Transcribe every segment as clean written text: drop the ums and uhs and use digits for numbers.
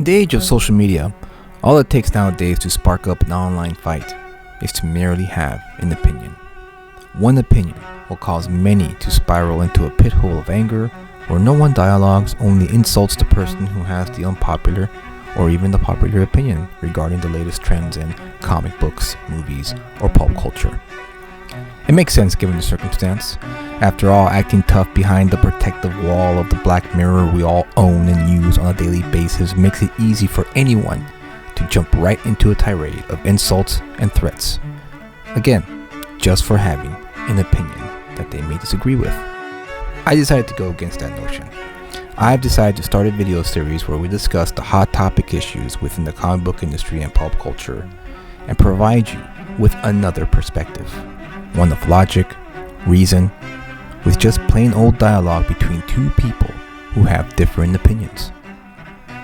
In the age of social media, all it takes nowadays to spark up an online fight is to merely have an opinion. One opinion will cause many to spiral into a pit hole of anger where no one dialogues, only insults the person who has the unpopular or even the popular opinion regarding the latest trends in comic books, movies, or pulp culture. It makes sense given the circumstance. After all, acting tough behind the protective wall of the black mirror we all own and use on a daily basis makes it easy for anyone to jump right into a tirade of insults and threats. Again, just for having an opinion that they may disagree with. I decided to go against that notion. I've decided to start a video series where we discuss the hot topic issues within the comic book industry and pulp culture and provide you with another perspective. One of logic, reason, with just plain old dialogue between two people who have different opinions.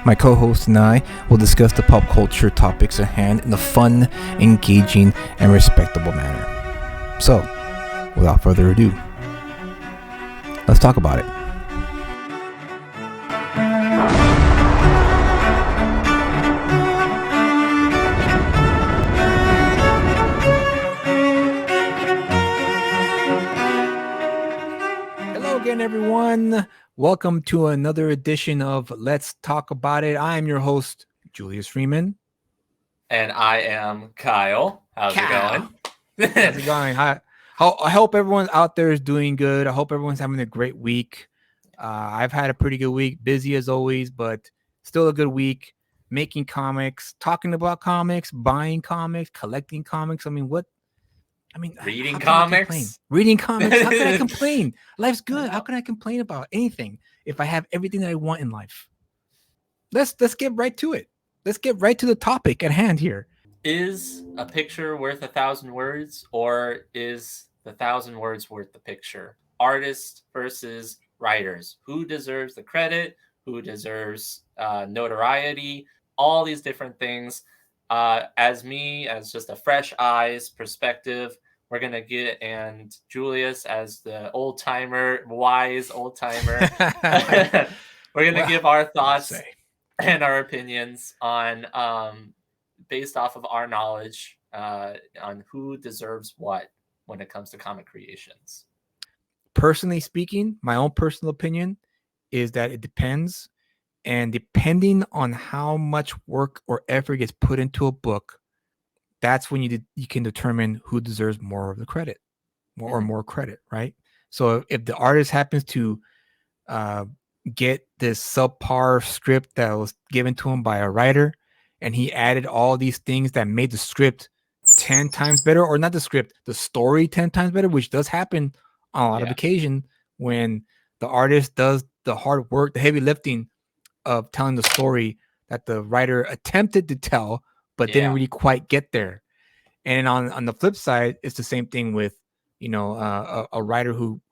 My co-host and I will discuss the pulp culture topics at hand in a fun, engaging, and respectable manner. So, without further ado, let's talk about it. Everyone, welcome to another edition of Let's Talk About It. I am your host, Julius Freeman. And I am Kyle. How's it going? How's it going? I hope everyone out there is doing good. I hope everyone's having a great week. I've had a pretty good week, busy as always, but still a good week. Making comics, talking about comics, buying comics, collecting comics. Reading comics. Reading comics. How can I complain? Life's good. How can I complain about anything if I have everything that I want in life? Let's get right to it. Let's get right to the topic at hand here. Is a picture worth 1,000 words, or is the 1,000 words worth the picture? Artists versus writers. Who deserves the credit? Who deserves notoriety? All these different things. As just a fresh eyes perspective, we're going to get, and Julius as the wise old timer, we're going to give our thoughts and our opinions on, based off of our knowledge, on who deserves what when it comes to comic creations. Personally speaking, my own personal opinion is that it depends. And depending on how much work or effort gets put into a book, that's when you can determine who deserves more of the credit, more credit, right? So if the artist happens to get this subpar script that was given to him by a writer, and he added all these things that made the script 10 times better, or not the script, the story 10 times better, which does happen on a lot of occasion when the artist does the hard work, the heavy lifting of telling the story that the writer attempted to tell, but didn't really quite get there. And on the flip side, it's the same thing with, a writer who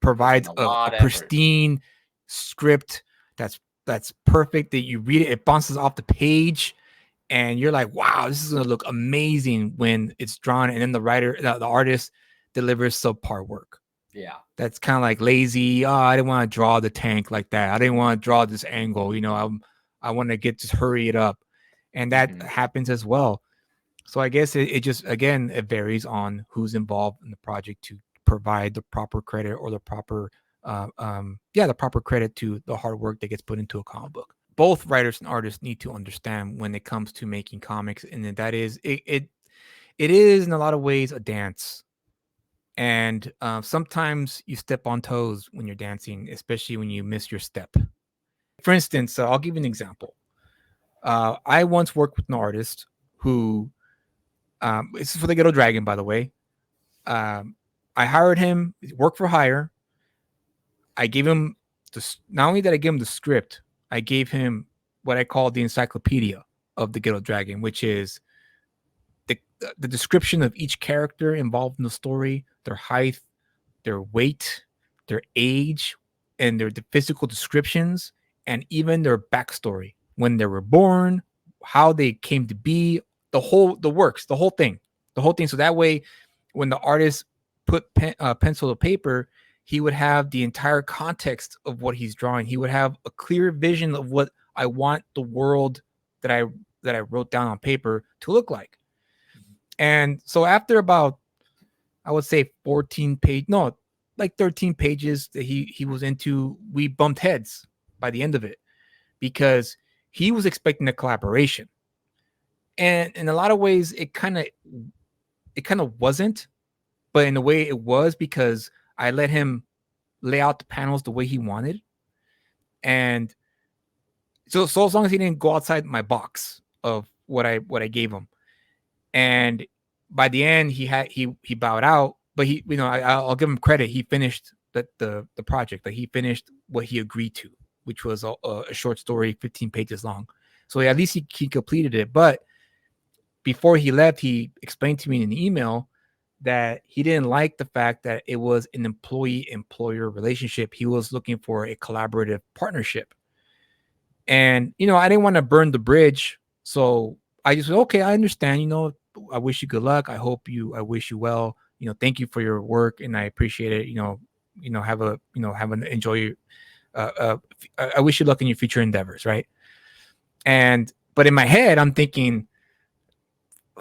provides a pristine script that's perfect, that you read it, it bounces off the page, and you're like, wow, this is going to look amazing when it's drawn. And then the artist delivers subpar work. Yeah. That's kind of like lazy. Oh, I didn't want to draw the tank like that. I didn't want to draw this angle. I want to just hurry it up. And that happens as well. So I guess it just, again, it varies on who's involved in the project to provide the proper credit or the proper, the proper credit to the hard work that gets put into a comic book. Both writers and artists need to understand when it comes to making comics, and that is, it is in a lot of ways a dance. And sometimes you step on toes when you're dancing, especially when you miss your step. For instance, I'll give you an example. I once worked with an artist who, this is for the Ghetto Dragon, by the way. I hired him, work for hire. I gave him not only did I give him the script, I gave him what I call the encyclopedia of the Ghetto Dragon, which is the description of each character involved in the story, their height, their weight, their age, and the physical descriptions, and even their backstory, when they were born, how they came to be, the whole thing. So that way, when the artist put pencil to paper, he would have the entire context of what he's drawing. He would have a clear vision of what I want the world that I wrote down on paper to look like. And so after about, I would say 13 pages that he was into, we bumped heads by the end of it because he was expecting a collaboration. And in a lot of ways it kind of wasn't, but in a way it was because I let him lay out the panels the way he wanted. And so as long as he didn't go outside my box of what I gave him. And by the end he bowed out, but I'll give him credit. He finished the project. Like he finished what he agreed to, which was a short story, 15 pages long. So at least he completed it. But before he left, he explained to me in an email that he didn't like the fact that it was an employee-employer relationship. He was looking for a collaborative partnership. And, I didn't want to burn the bridge. So I just said, okay, I understand, I wish you good luck. I wish you well, thank you for your work. And I appreciate it. Enjoy, I wish you luck in your future endeavors. Right. But in my head, I'm thinking,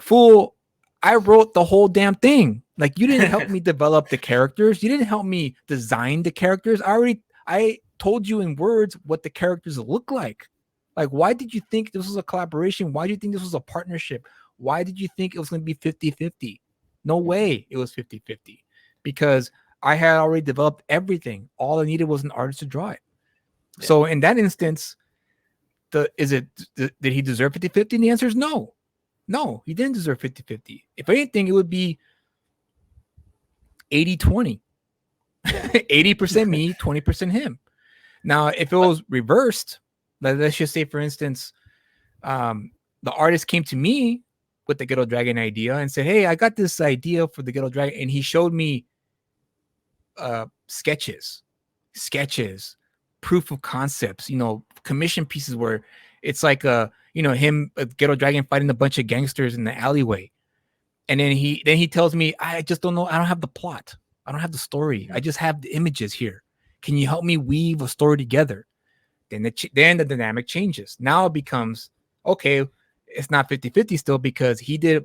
fool, I wrote the whole damn thing. Like, you didn't help me develop the characters. You didn't help me design the characters. I told you in words what the characters look like. Like, why did you think this was a collaboration? Why do you think this was a partnership? Why did you think it was going to be 50-50? No way it was 50-50, because I had already developed everything. All I needed was an artist to draw it. Yeah. So in that instance, did he deserve 50-50? And the answer is no. No, he didn't deserve 50-50. If anything, it would be 80-20. 80% me, 20% him. Now, if it was reversed, let's just say, for instance, the artist came to me with the Ghetto Dragon idea and said, hey, I got this idea for the Ghetto Dragon. And he showed me sketches, proof of concepts, commission pieces where it's like him, a Ghetto Dragon fighting a bunch of gangsters in the alleyway. And then he tells me, I just don't know. I don't have the plot. I don't have the story. I just have the images here. Can you help me weave a story together? Then the dynamic changes. Now it becomes, okay, it's not 50-50 still, because he did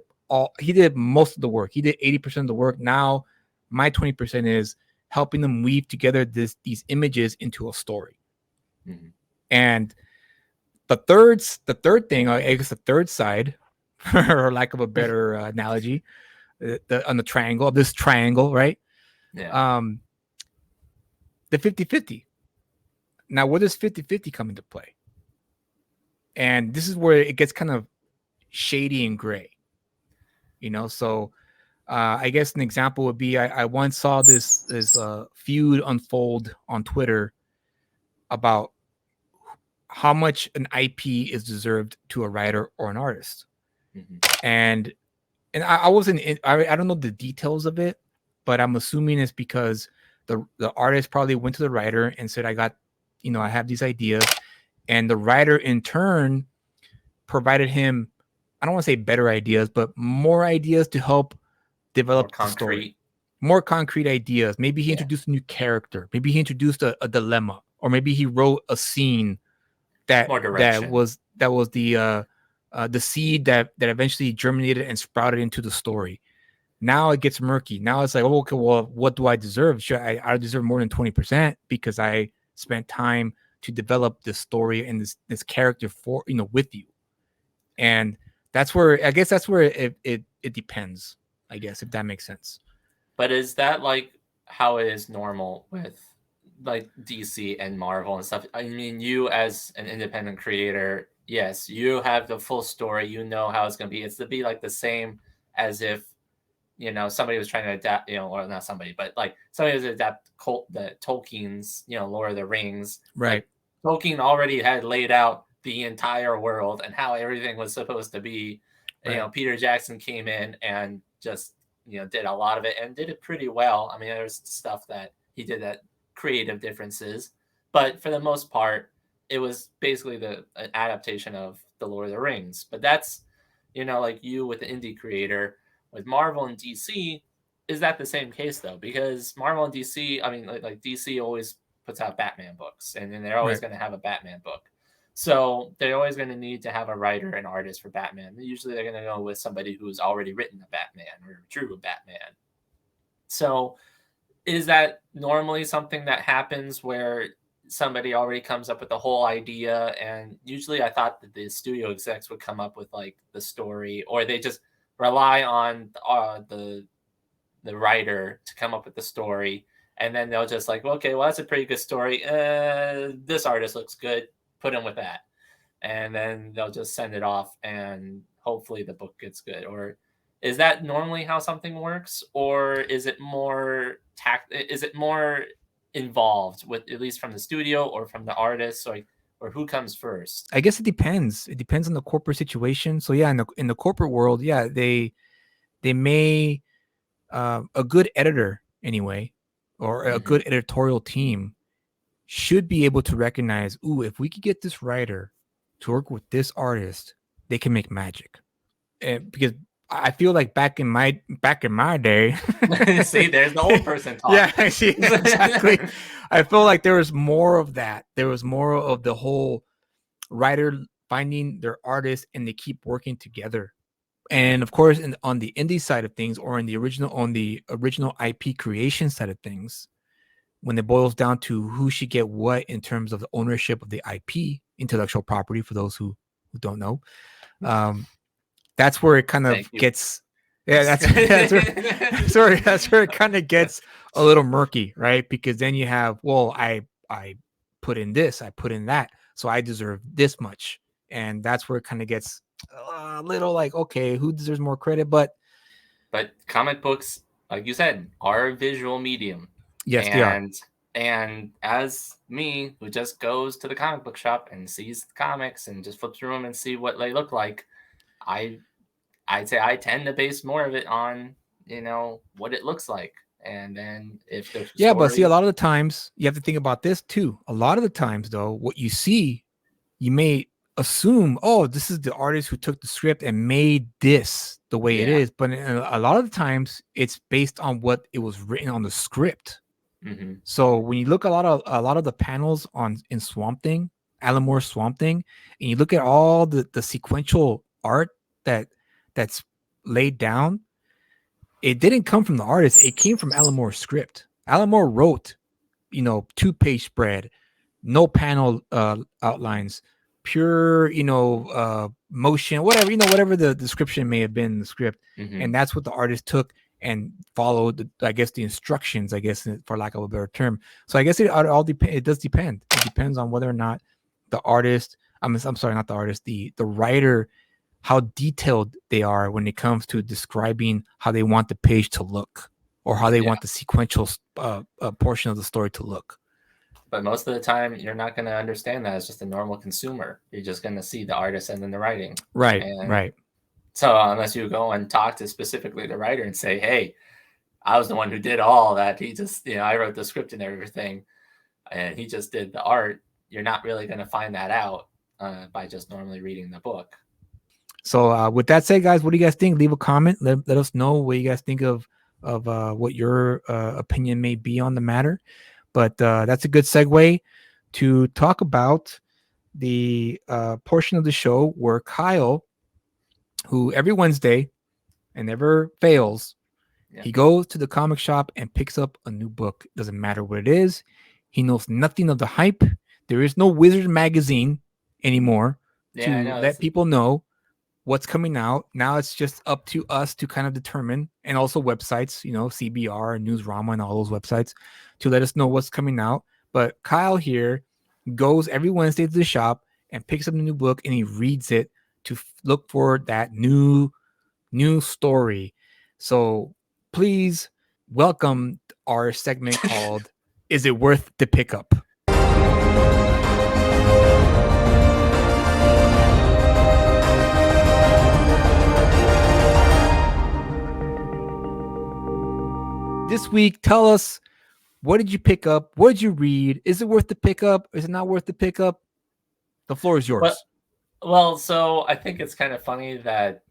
most of the work. He did 80% of the work. Now my 20% is helping them weave together these images into a story. Mm-hmm. And the third thing, I guess the third side, for lack of a better analogy, on the triangle of this triangle, right? Yeah. The 50-50. Now, where does 50-50 come into play? And this is where it gets kind of shady and gray. So I guess an example would be, I once saw this feud unfold on Twitter about how much an IP is deserved to a writer or an artist. Mm-hmm. And I wasn't I don't know the details of it, but I'm assuming it's because the artist probably went to the writer and said, I have these ideas, and the writer in turn provided him, I don't want to say better ideas, but more ideas to help develop the story. More concrete ideas. Maybe he introduced a new character. Maybe he introduced a dilemma, or maybe he wrote a scene that was the seed that eventually germinated and sprouted into the story. Now it gets murky. Now it's like, oh, okay, well, what do I deserve? Sure, I deserve more than 20% because I spent time to develop this story and this character for with you. And that's where it depends, I guess, if that makes sense. But is that like how it is normal with like DC and Marvel and stuff? I mean, you as an independent creator, yes, you have the full story. You know how it's going to be. It's to be like the same as if, somebody was trying to adapt, or not somebody, but like somebody was adapt the Tolkien's, Lord of the Rings. Right. Like, Tolkien already had laid out the entire world and how everything was supposed to be. Right. Peter Jackson came in and just, did a lot of it and did it pretty well. I mean, there's stuff that he did that creative differences, but for the most part, it was basically an adaptation of the Lord of the Rings. But that's, like you with the indie creator. With Marvel and DC, is that the same case though? Because Marvel and DC, I mean, like DC always puts out Batman books, and then they're always going to have a Batman book. So they're always going to need to have a writer and artist for Batman. Usually they're going to go with somebody who's already written a Batman or drew a Batman. So is that normally something that happens where somebody already comes up with the whole idea? And usually I thought that the studio execs would come up with like the story, or they just rely on the writer to come up with the story, and then they'll just like, okay, well, that's a pretty good story. This artist looks good, put him with that, and then they'll just send it off, and hopefully the book gets good. Or is that normally how something works, or is it more Is it more involved with, at least from the studio or from the artist, or who comes first? I guess it depends. It depends on the corporate situation. So yeah, in the corporate world, yeah, they may a good editor anyway, or a good editorial team should be able to recognize, ooh, if we could get this writer to work with this artist, they can make magic. And because I feel like back in my day, see, there's the old person talking. Yeah, I see exactly. I feel like there was more of that. There was more of the whole writer finding their artist, and they keep working together. And of course, on the indie side of things, or on the original IP creation side of things, when it boils down to who should get what in terms of the ownership of the IP, intellectual property, for those who don't know, that's where it kind of gets. Yeah, that's where it kind of gets a little murky, right? Because then you have, well, I put in this, I put in that, so I deserve this much, and that's where it kind of gets a little like, okay, who deserves more credit? But comic books, like you said, are a visual medium. Yes, they are. And as me, who just goes to the comic book shop and sees the comics and just flips through them and see what they look like, I'd say I tend to base more of it on, what it looks like. And then if there's but see, a lot of the times you have to think about this too. A lot of the times, though, what you see, you may assume, oh, this is the artist who took the script and made this the way it is. But a lot of the times, it's based on what it was written on the script. So when you look a lot of the panels in Swamp Thing, Alan Moore's Swamp Thing, and you look at all the sequential art that's laid down, it didn't come from the artist. It came from Alan Moore's script. Alan Moore wrote, 2-page spread, no panel outlines, pure, motion, whatever the description may have been in the script. And that's what the artist took and followed, I guess, the instructions, for lack of a better term. So I guess it does depend. It depends on whether or not the artist, I'm sorry, not the artist, the writer, how detailed they are when it comes to describing how they want the page to look, or how they want the sequential portion of the story to look. But most of the time, you're not going to understand that as just a normal consumer. You're just going to see the artist and then the writing. Right, right. So unless you go and talk to specifically the writer and say, hey, I was the one who did all that. He just, I wrote the script and everything, and he just did the art. You're not really going to find that out by just normally reading the book. So with that said, guys, what do you guys think? Leave a comment. Let us know what you guys think of what your opinion may be on the matter. But that's a good segue to talk about the portion of the show where Kyle, who every Wednesday and never fails, he goes to the comic shop and picks up a new book. Doesn't matter what it is. He knows nothing of the hype. There is no Wizard magazine anymore to let people know what's coming out. Now it's just up to us to kind of determine, and also websites, CBR and Newsrama and all those websites, to let us know what's coming out. But Kyle here goes every Wednesday to the shop and picks up a new book, and he reads it to look for that new story. So please welcome our segment called Is It Worth the Pickup? This week, tell us, what did you pick up? What did you read? Is it worth the pickup? Is it not worth the pickup? The floor is yours. Well, so I think it's kind of funny that,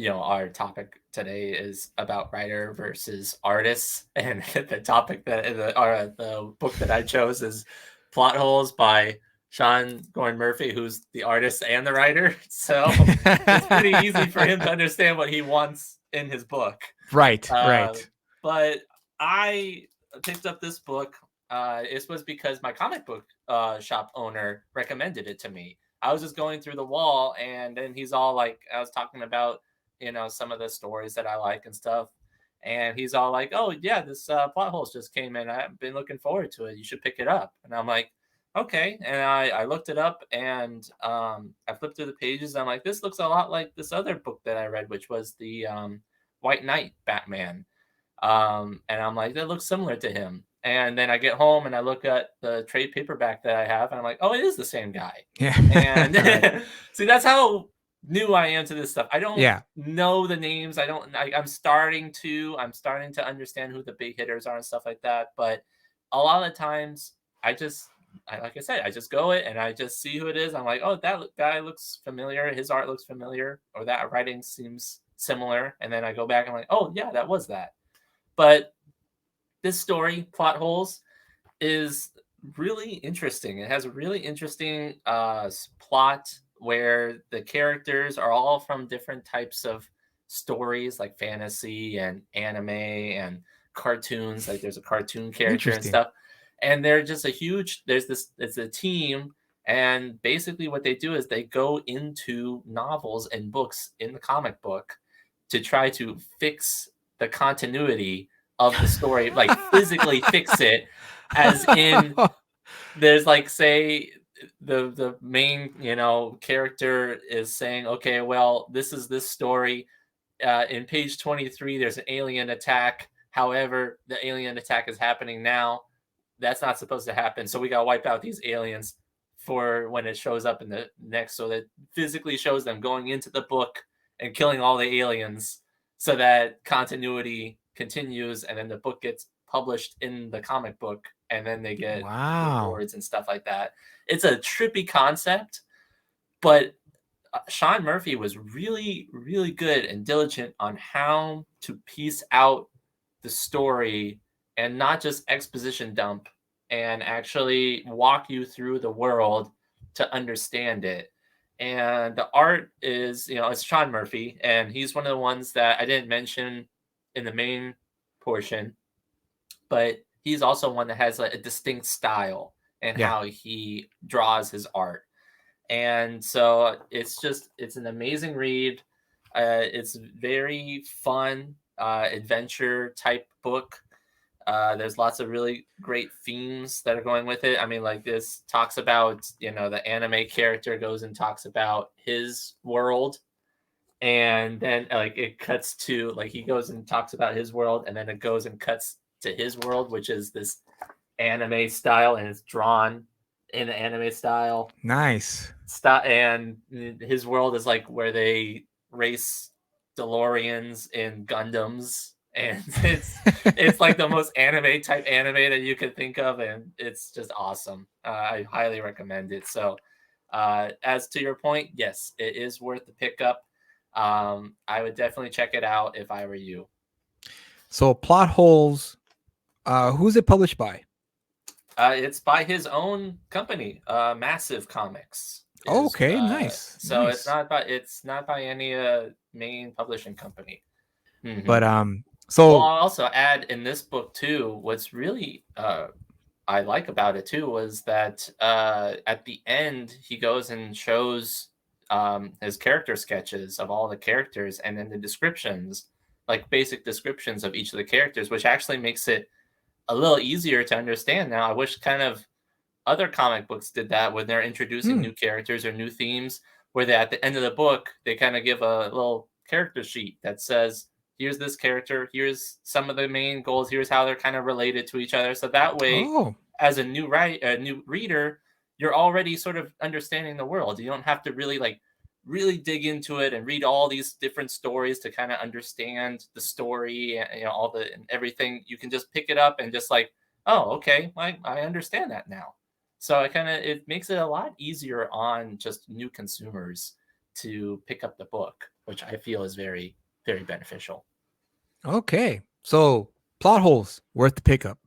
our topic today is about writer versus artists. And the topic the book that I chose is Plot Holes by Sean Gordon Murphy, who's the artist and the writer. So it's pretty easy for him to understand what he wants in his book. Right, right. But I picked up this book. It was because my comic book shop owner recommended it to me. I was just going through the wall, and then he's all like, I was talking about, some of the stories that I like and stuff. And he's all like, oh, yeah, this Plot Holes just came in. I've been looking forward to it. You should pick it up. And I'm like, okay. And I looked it up, and I flipped through the pages. And I'm like, this looks a lot like this other book that I read, which was the White Knight Batman. And I'm like, that looks similar to him. And then I get home and I look at the trade paperback that I have, and I'm like, oh, it is the same guy. Yeah. And see, that's how new I am to this stuff. I don't Yeah. know the names. I'm starting to understand who the big hitters are and stuff like that. But a lot of the times like I said, I just go it and I just see who it is. I'm like, oh, that guy looks familiar. His art looks familiar, or that writing seems similar. And then I go back and I'm like, oh yeah, that was that. But this story, Plot Holes, is really interesting. It has a really interesting plot where the characters are all from different types of stories, like fantasy and anime and cartoons. Like there's a cartoon character and stuff. And they're just it's a team. And basically what they do is they go into novels and books in the comic book to try to fix the continuity of the story, like physically fix it, as in there's like, say the main character is saying, okay, well, this is this story, in page 23 there's an alien attack, however the alien attack is happening now, that's not supposed to happen, so we got to wipe out these aliens for when it shows up in the next, so that physically shows them going into the book and killing all the aliens so that continuity continues, and then the book gets published in the comic book, and then they get rewards and stuff like that. It's a trippy concept, but Sean Murphy was really, really good and diligent on how to piece out the story and not just exposition dump, and actually walk you through the world to understand it. And the art is, it's Sean Murphy, and he's one of the ones that I didn't mention in the main portion, but he's also one that has like a distinct style and how he draws his art. And so it's an amazing read. It's very fun, adventure type book. There's lots of really great themes that are going with it. I mean, like this talks about, the anime character goes and talks about his world. And then like it cuts to like he goes and talks about his world, and then it goes and cuts to his world, which is this anime style, and it's drawn in the anime style. Nice. And his world is like where they race DeLoreans in Gundams, and it's like the most anime type anime that you could think of, and it's just awesome. I highly recommend it. So as to your point, yes, it is worth the pickup. I would definitely check it out if I were you. So Plot Holes, who's it published by? It's by his own company, Massive Comics. Okay, nice. So nice. it's not by any main publishing company. Mm-hmm. But so I'll also add in this book too, what's really I like about it too was that at the end he goes and shows his character sketches of all the characters, and then the descriptions, like basic descriptions of each of the characters, which actually makes it a little easier to understand now. I wish kind of other comic books did that when they're introducing new characters or new themes, where they at the end of the book they kind of give a little character sheet that says, here's this character, here's some of the main goals, here's how they're kind of related to each other. So that way, as a new reader, you're already sort of understanding the world. You don't have to really dig into it and read all these different stories to kind of understand the story and and everything. You can just pick it up and just like, oh, okay, I understand that now. So it makes it a lot easier on just new consumers to pick up the book, which I feel is very, very beneficial. Okay, so Plot Holes, worth the pickup.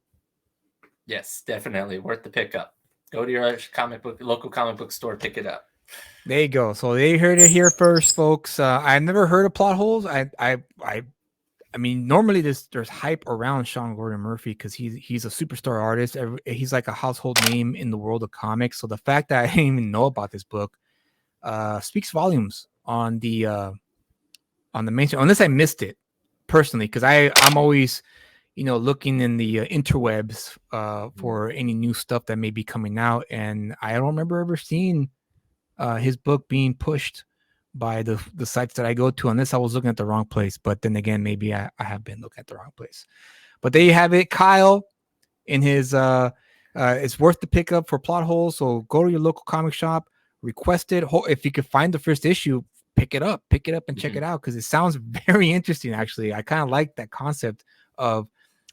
Yes, definitely worth the pickup. Go to your local comic book store, pick it up. There you go. So they heard it here first, folks. I've never heard of Plot Holes. I mean, normally there's hype around Sean Gordon Murphy because he's a superstar artist. He's like a household name in the world of comics. So the fact that I didn't even know about this book speaks volumes on the mainstream. Unless I missed it personally, because I'm always looking in the interwebs for any new stuff that may be coming out, and I don't remember ever seeing his book being pushed by the sites that I go to, unless I was looking at the wrong place. But then again, maybe I have been looking at the wrong place. But there you have it, Kyle. In his it's worth the pickup for Plot Holes. So go to your local comic shop, request it. If you could find the first issue, pick it up and check it out, because it sounds very interesting. Actually, I kind of like that concept of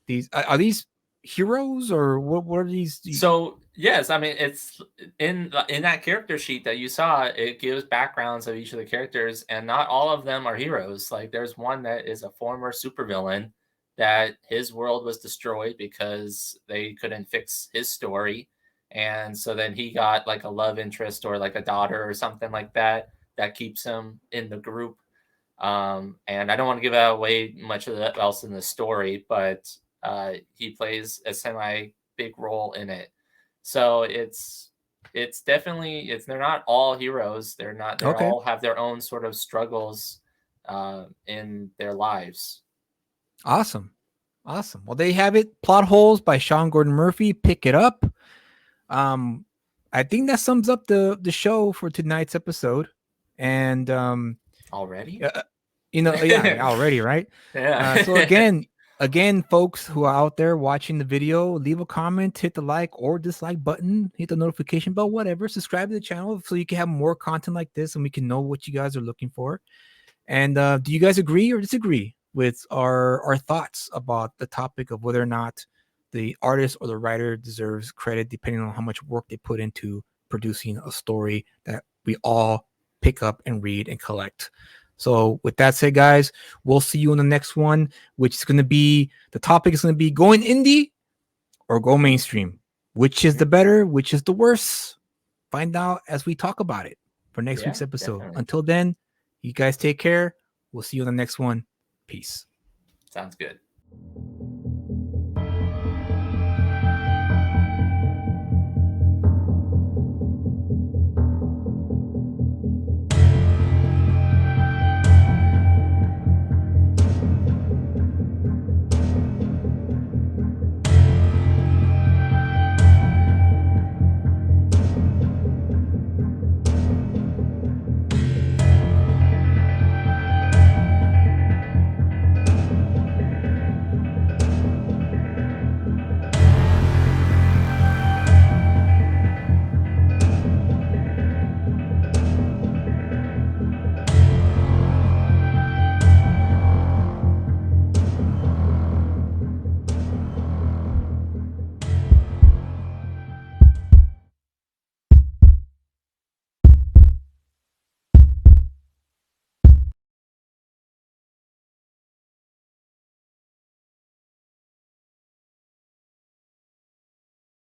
these. Are these heroes or what are these? So yes, I mean, it's in that character sheet that you saw. It gives backgrounds of each of the characters, and not all of them are heroes. Like there's one that is a former supervillain that his world was destroyed because they couldn't fix his story, and so then he got like a love interest or like a daughter or something like that keeps him in the group. And I don't want to give away much of else in the story, but he plays a semi big role in it. So it's definitely they're not all heroes. They're not. They all have their own sort of struggles in their lives. Awesome. Well, they have it. Plot Holes by Sean Gordon Murphy. Pick it up. I think that sums up the show for tonight's episode. And already, already, right? Yeah. So again, folks who are out there watching the video, leave a comment, hit the like or dislike button, hit the notification bell, whatever. Subscribe to the channel so you can have more content like this, and we can know what you guys are looking for. And do you guys agree or disagree with our thoughts about the topic of whether or not the artist or the writer deserves credit, depending on how much work they put into producing a story that we all pick up and read and collect? So with that said, guys, we'll see you in the next one, which is going to be, the topic is going to be going indie or go mainstream. Which is the better? Which is the worse? Find out as we talk about it for next week's episode. Definitely. Until then, you guys take care. We'll see you in the next one. Peace. Sounds good.